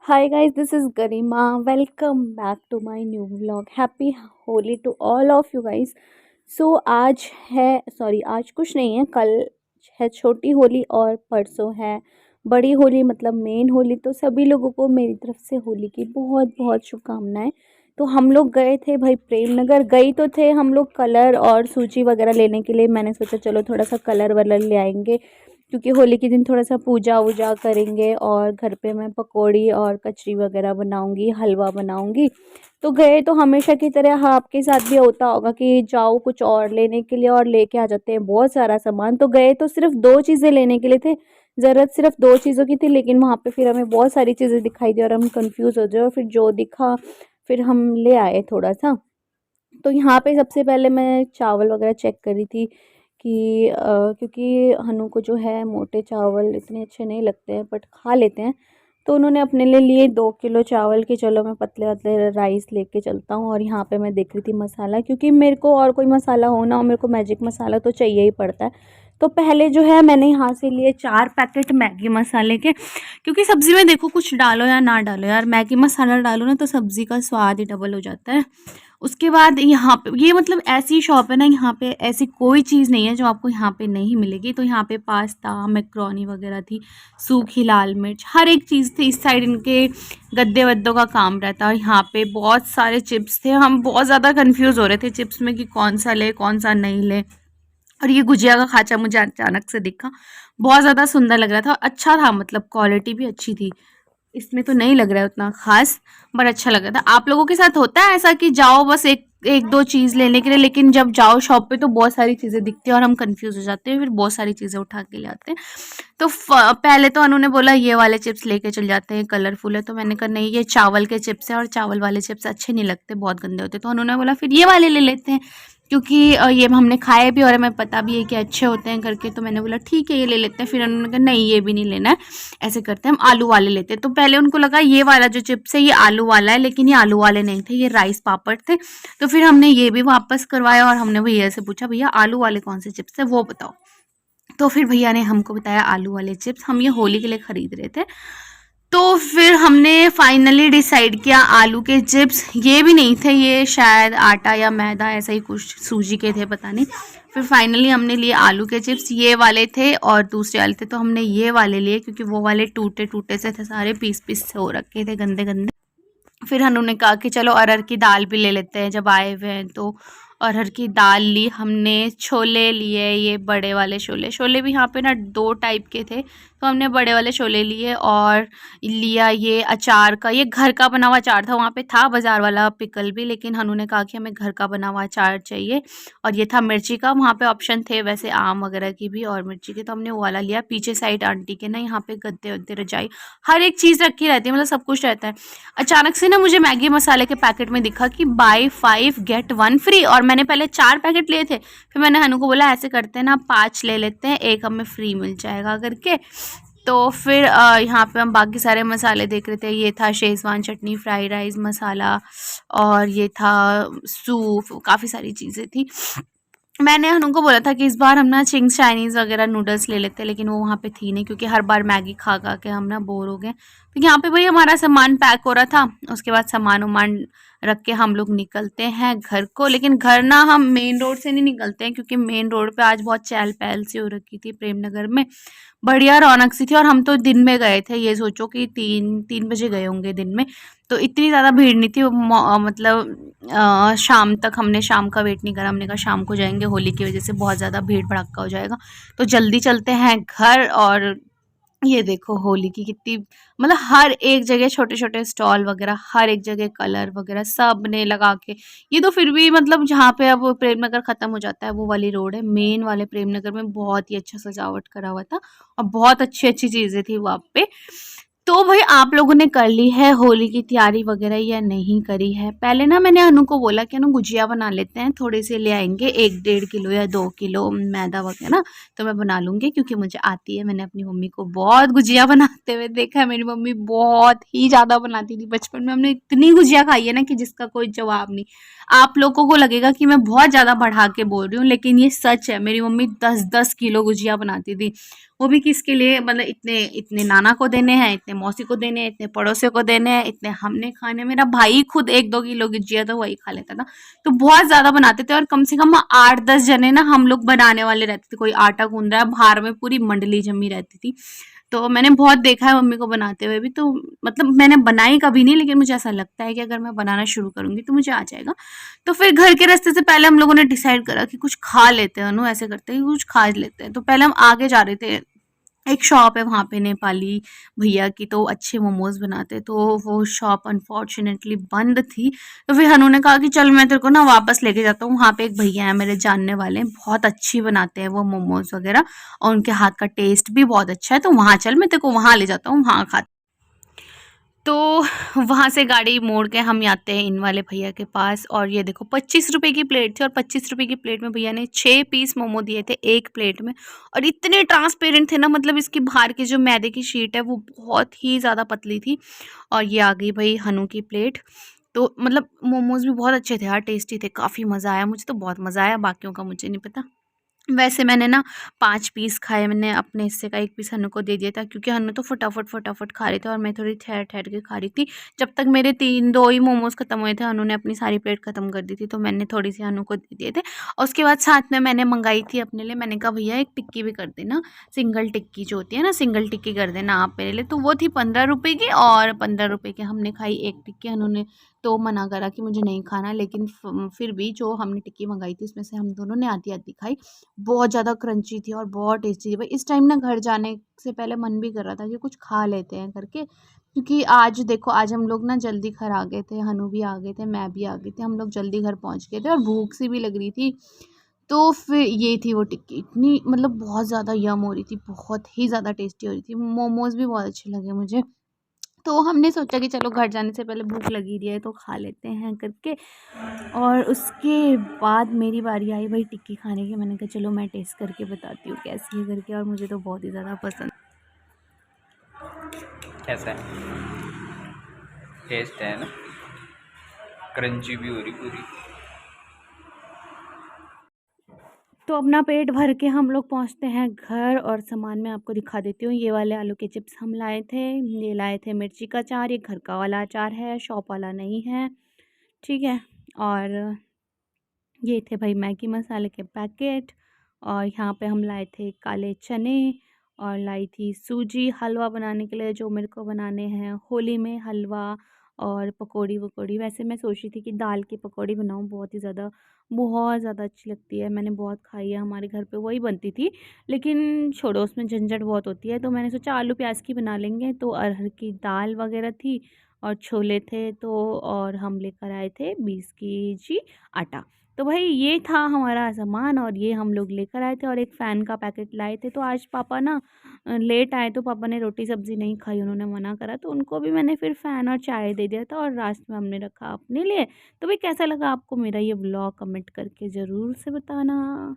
Hi guys, this is Garima. Welcome back to my new vlog. Happy Holi to all of you guys. आज है आज कुछ नहीं है, कल है छोटी होली और परसों है बड़ी होली मतलब मेन होली। तो सभी लोगों को मेरी तरफ से होली की बहुत बहुत शुभकामनाएं। तो हम लोग गए थे भाई प्रेम नगर, गई तो थे हम लोग कलर और सूजी वगैरह लेने के लिए। मैंने सोचा चलो थोड़ा सा कलर वलर ले आएंगे, क्योंकि होली के दिन थोड़ा सा पूजा वूजा करेंगे और घर पे मैं पकौड़ी और कचरी वगैरह बनाऊंगी, हलवा बनाऊंगी। तो गए तो हमेशा की तरह, हाँ आपके साथ भी होता होगा कि जाओ कुछ और लेने के लिए और लेके आ जाते हैं बहुत सारा सामान। तो गए तो सिर्फ दो चीज़ें लेने के लिए थे, ज़रूरत सिर्फ दो चीज़ों की थी, लेकिन वहाँ पे फिर हमें बहुत सारी चीज़ें दिखाई दी और हम कंफ्यूज हो गए और फिर जो दिखा फिर हम ले आए थोड़ा सा। तो यहाँ पे सबसे पहले मैं चावल वगैरह चेक करी थी कि क्योंकि हनु को जो है मोटे चावल इतने अच्छे नहीं लगते हैं बट खा लेते हैं। तो उन्होंने अपने लिए 2 किलो चावल के, चलो मैं पतले पतले राइस लेके चलता हूँ। और यहाँ पे मैं देख रही थी मसाला, क्योंकि मेरे को और कोई मसाला हो ना हो, मेरे को मैजिक मसाला तो चाहिए ही पड़ता है। तो पहले जो है मैंने यहाँ से लिए 4 पैकेट मैगी मसाले के, क्योंकि सब्ज़ी में देखो कुछ डालो या ना डालो यार, मैगी मसाला डालो ना तो सब्ज़ी का स्वाद ही डबल हो जाता है। उसके बाद यहाँ पे ये मतलब ऐसी शॉप है ना, यहाँ पे ऐसी कोई चीज़ नहीं है जो आपको यहाँ पे नहीं मिलेगी। तो यहाँ पे पास्ता मैक्रोनी वगैरह थी, सूखी लाल मिर्च, हर एक चीज़ थी। इस साइड इनके गद्दे वद्दों का काम रहता है। और यहाँ पे बहुत सारे चिप्स थे, हम बहुत ज़्यादा कंफ्यूज हो रहे थे चिप्स में कि कौन सा ले कौन सा नहीं ले। और ये गुजिया का खाचा मुझे अचानक से दिखा, बहुत ज़्यादा सुंदर लग रहा था, अच्छा था, मतलब क्वालिटी भी अच्छी थी। इसमें तो नहीं लग रहा है उतना खास, बड़ा अच्छा लग रहा था। आप लोगों के साथ होता है ऐसा कि जाओ बस एक एक दो चीज़ लेने के लिए, लेकिन जब जाओ शॉप पे तो बहुत सारी चीज़ें दिखती हैं और हम कंफ्यूज हो जाते हैं, फिर बहुत सारी चीज़ें उठा के ले आते हैं। तो पहले तो उन्होंने बोला ये वाले चिप्स लेके चल जाते हैं, कलरफुल है। तो मैंने कहा नहीं, ये चावल के चिप्स हैं और चावल वाले चिप्स अच्छे नहीं लगते, बहुत गंदे होते। तो उन्होंने बोला फिर ये वाले ले लेते हैं, क्योंकि ये हमने खाए भी और हमें पता भी है कि अच्छे होते हैं करके। तो मैंने बोला ठीक है ये ले लेते हैं। फिर उन्होंने कहा नहीं ये भी नहीं लेना है, ऐसे करते हैं हम आलू वाले लेते हैं। तो पहले उनको लगा ये वाला जो चिप्स है ये आलू वाला है, लेकिन ये आलू वाले नहीं थे, ये राइस पापड़ थे। तो फिर हमने ये भी वापस करवाया और हमने भैया से पूछा भैया आलू वाले कौन से चिप्स है वो बताओ। तो फिर भैया ने हमको बताया आलू वाले चिप्स, हम ये होली के लिए ख़रीद रहे थे। तो फिर हमने फाइनली डिसाइड किया आलू के चिप्स। ये भी नहीं थे, ये शायद आटा या मैदा ऐसा ही कुछ सूजी के थे, पता नहीं। फिर फाइनली हमने लिए आलू के चिप्स, ये वाले थे और दूसरे वाले थे। तो हमने ये वाले लिए क्योंकि वो वाले टूटे टूटे से थे, सारे पीस पीस से हो रखे थे, गंदे गंदे। फिर उन्होंने कहा कि चलो अरहर की दाल भी ले लेते हैं जब आए हुए हैं। तो अरहर की दाल ली हमने, छोले लिए, ये बड़े वाले छोले। छोले भी यहाँ पे ना 2 टाइप के थे, तो हमने बड़े वाले छोले लिए। और लिया ये अचार का, ये घर का बना हुआ अचार था, वहाँ पे था बाज़ार वाला पिकल भी, लेकिन उन्होंने कहा कि हमें घर का बना हुआ अचार चाहिए। और ये था मिर्ची का, वहाँ पे ऑप्शन थे वैसे आम वगैरह की भी और मिर्ची के, तो हमने वो वाला लिया। पीछे साइड आंटी के ना यहाँ पे गद्दे वद्दे रजाई हर एक चीज़ रखी रहती है, मतलब सब कुछ रहता है। अचानक से ना मुझे मैगी मसाले के पैकेट में दिखा कि बाय 5 गेट 1 फ्री, और मैंने पहले 4 पैकेट लिए थे। फिर मैंने हनु को बोला ऐसे करते हैं ना 5 ले लेते हैं, एक हमें फ्री मिल जाएगा करके। तो फिर यहाँ पे हम बाकी सारे मसाले देख रहे थे। ये था शेज़वान चटनी, फ्राइड राइस मसाला, और ये था सूप, काफ़ी सारी चीज़ें थी। मैंने उनको बोला था कि इस बार हम ना चिंग्स चाइनीज़ वगैरह नूडल्स ले लेते हैं, लेकिन वो वहाँ पे थी नहीं, क्योंकि हर बार मैगी खा खा के हम ना बोर हो गए। तो यहाँ पे भाई हमारा सामान पैक हो रहा था, उसके बाद सामान वामान रख के हम लोग निकलते हैं घर को। लेकिन घर ना हम मेन रोड से नहीं निकलते हैं, क्योंकि मेन रोड पे आज बहुत चहल पहल सी हो रखी थी प्रेम नगर में, बढ़िया रौनक सी थी। और हम तो दिन में गए थे, ये सोचो कि 3 बजे गए होंगे दिन में, तो इतनी ज़्यादा भीड़ नहीं थी। मतलब शाम तक हमने, शाम का वेट नहीं करा, हमने कहा शाम को जाएंगे, होली की वजह से बहुत ज़्यादा भीड़ भड़क्का हो जाएगा। तो जल्दी चलते हैं घर। और ये देखो होली की कितनी, मतलब हर एक जगह छोटे छोटे स्टॉल वगैरह, हर एक जगह कलर वगैरह सब ने लगा के। ये तो फिर भी मतलब जहाँ पे अब प्रेम नगर ख़त्म हो जाता है वो वाली रोड है, मेन वाले प्रेम नगर में बहुत ही अच्छा सजावट करा हुआ था और बहुत अच्छी अच्छी चीज़ें थी वहाँ पे। तो भाई आप लोगों ने कर ली है होली की तैयारी वगैरह या नहीं करी है? पहले ना मैंने अनु को बोला कि अनु गुजिया बना लेते हैं, थोड़े से ले आएंगे, 1-1.5 किलो या 2 किलो मैदा वगैरह ना, तो मैं बना लूँगी क्योंकि मुझे आती है। मैंने अपनी मम्मी को बहुत गुजिया बनाते हुए देखा है, मेरी मम्मी बहुत ही ज़्यादा बनाती थी बचपन में। हमने इतनी गुजिया खाई है ना कि जिसका कोई जवाब नहीं। आप लोगों को लगेगा कि मैं बहुत ज़्यादा बढ़ा के बोल रही हूँ, लेकिन ये सच है। मेरी मम्मी 10-10 किलो गुजिया बनाती थी, वो भी किसके लिए, मतलब इतने इतने नाना को देने हैं, इतने मौसी को देने हैं, इतने पड़ोसियों को देने हैं, इतने हमने खाने। मेरा भाई खुद 1-2 किलो गुजिया तो वही खा लेता था। तो बहुत ज़्यादा बनाते थे और कम से कम 8-10 जने ना हम लोग बनाने वाले रहते थे। कोई आटा गूँध रहा है, बाहर में पूरी मंडली जमी रहती थी। तो मैंने बहुत देखा है मम्मी को बनाते हुए भी। तो मतलब मैंने बनाई कभी नहीं, लेकिन मुझे ऐसा लगता है कि अगर मैं बनाना शुरू करूँगी तो मुझे आ जाएगा। तो फिर घर के रास्ते से पहले हम लोगों ने डिसाइड करा कि कुछ खा लेते हैं, अनु ऐसे करते हैं कि कुछ खा लेते हैं। तो पहले हम आगे जा रहे थे, एक शॉप है वहाँ पे नेपाली भैया की, तो अच्छे मोमोज़ बनाते हैं। तो वो शॉप अनफॉर्च्युनेटली बंद थी। तो फिर हनु ने कहा कि चल मैं तेरे को ना वापस लेके जाता हूँ, वहाँ पे एक भैया हैं मेरे जानने वाले, बहुत अच्छी बनाते हैं वो मोमोज़ वगैरह, और उनके हाथ का टेस्ट भी बहुत अच्छा है। तो वहाँ चल, मैं तेरे को वहाँ ले जाता हूँ, वहाँ खा। तो वहाँ से गाड़ी मोड़ के हम आते हैं इन वाले भैया के पास, और ये देखो 25 रुपए की प्लेट थी, और 25 रुपए की प्लेट में भैया ने 6 पीस मोमो दिए थे एक प्लेट में। और इतने ट्रांसपेरेंट थे ना, मतलब इसकी बाहर की जो मैदे की शीट है वो बहुत ही ज़्यादा पतली थी। और ये आ गई भाई हनु की प्लेट। तो मतलब मोमोज भी बहुत अच्छे थे यार, टेस्टी थे, काफ़ी मज़ा आया, मुझे तो बहुत मज़ा आया, बाकियों का मुझे नहीं पता। वैसे मैंने ना 5 पीस खाए, मैंने अपने हिस्से का 1 पीस हन्नू को दे दिया था, क्योंकि हन्नू तो फटाफट खा रहे थे और मैं थोड़ी ठहर-ठहर के खा रही थी। जब तक मेरे 2 ही मोमोज़ खत्म हुए थे, हन्नू ने अपनी सारी प्लेट खत्म कर दी थी, तो मैंने थोड़ी-सी हन्नू को दे दिए थे। और उसके बाद साथ में मैंने मंगाई थी अपने लिए, मैंने कहा भैया एक टिक्की भी कर देना, सिंगल टिक्की जो होती है ना, सिंगल टिक्की कर देना आप मेरे लिए। तो वो थी 15 रुपए की, और 15 रुपए की हमने खाई एक टिक्की। हन्नू ने तो मना करा कि मुझे नहीं खाना, लेकिन फिर भी जो हमने टिक्की मंगाई थी उसमें से हम दोनों ने आधी-आधी खाई। बहुत ज़्यादा क्रंची थी और बहुत टेस्टी थी भाई। इस टाइम ना घर जाने से पहले मन भी कर रहा था कि कुछ खा लेते हैं करके, क्योंकि आज देखो, आज हम लोग ना जल्दी घर आ गए थे, हनु भी आ गए थे, मैं भी आ गई थी, हम लोग जल्दी घर पहुंच गए थे और भूख सी भी लग रही थी। तो फिर ये थी वो टिक्की, इतनी मतलब बहुत ज़्यादा यम हो रही थी, बहुत ही ज़्यादा टेस्टी हो रही थी। मोमोज़ भी बहुत अच्छे लगे मुझे। तो हमने सोचा कि चलो घर जाने से पहले भूख लगी रही है तो खा लेते हैं करके। और उसके बाद मेरी बारी आई भाई टिक्की खाने की। मैंने कहा चलो मैं टेस्ट करके बताती हूँ कैसी है करके, और मुझे तो बहुत ही ज़्यादा पसंद। कैसा है? टेस्ट है ना, क्रंची भी हो रही पूरी। तो अपना पेट भर के हम लोग पहुँचते हैं घर, और सामान मैं आपको दिखा देती हूँ। ये वाले आलू के चिप्स हम लाए थे, ये लाए थे मिर्ची का अचार, ये घर का वाला अचार है, शॉप वाला नहीं है, ठीक है। और ये थे भाई मैगी मसाले के पैकेट, और यहाँ पे हम लाए थे काले चने, और लाई थी सूजी हलवा बनाने के लिए, जो मेरे को बनाने हैं होली में हलवा और पकौड़ी वकौड़ी। वैसे मैं सोच रही थी कि दाल की पकौड़ी बनाऊँ, बहुत ज़्यादा अच्छी लगती है, मैंने बहुत खाई है, हमारे घर पे वही बनती थी। लेकिन छोड़ो, उसमें झंझट बहुत होती है, तो मैंने सोचा आलू प्याज की बना लेंगे। तो अरहर की दाल वगैरह थी और छोले थे, तो और हम लेकर आए थे 20 केजी आटा। तो भाई ये था हमारा सामान, और ये हम लोग लेकर आए थे, और एक फ़ैन का पैकेट लाए थे। तो आज पापा ना लेट आए, तो पापा ने रोटी सब्ज़ी नहीं खाई, उन्होंने मना करा, तो उनको भी मैंने फिर फ़ैन और चाय दे दिया था, और लास्ट में हमने रखा अपने लिए। तो भाई कैसा लगा आपको मेरा ये व्लॉग, कमेंट करके ज़रूर से बताना।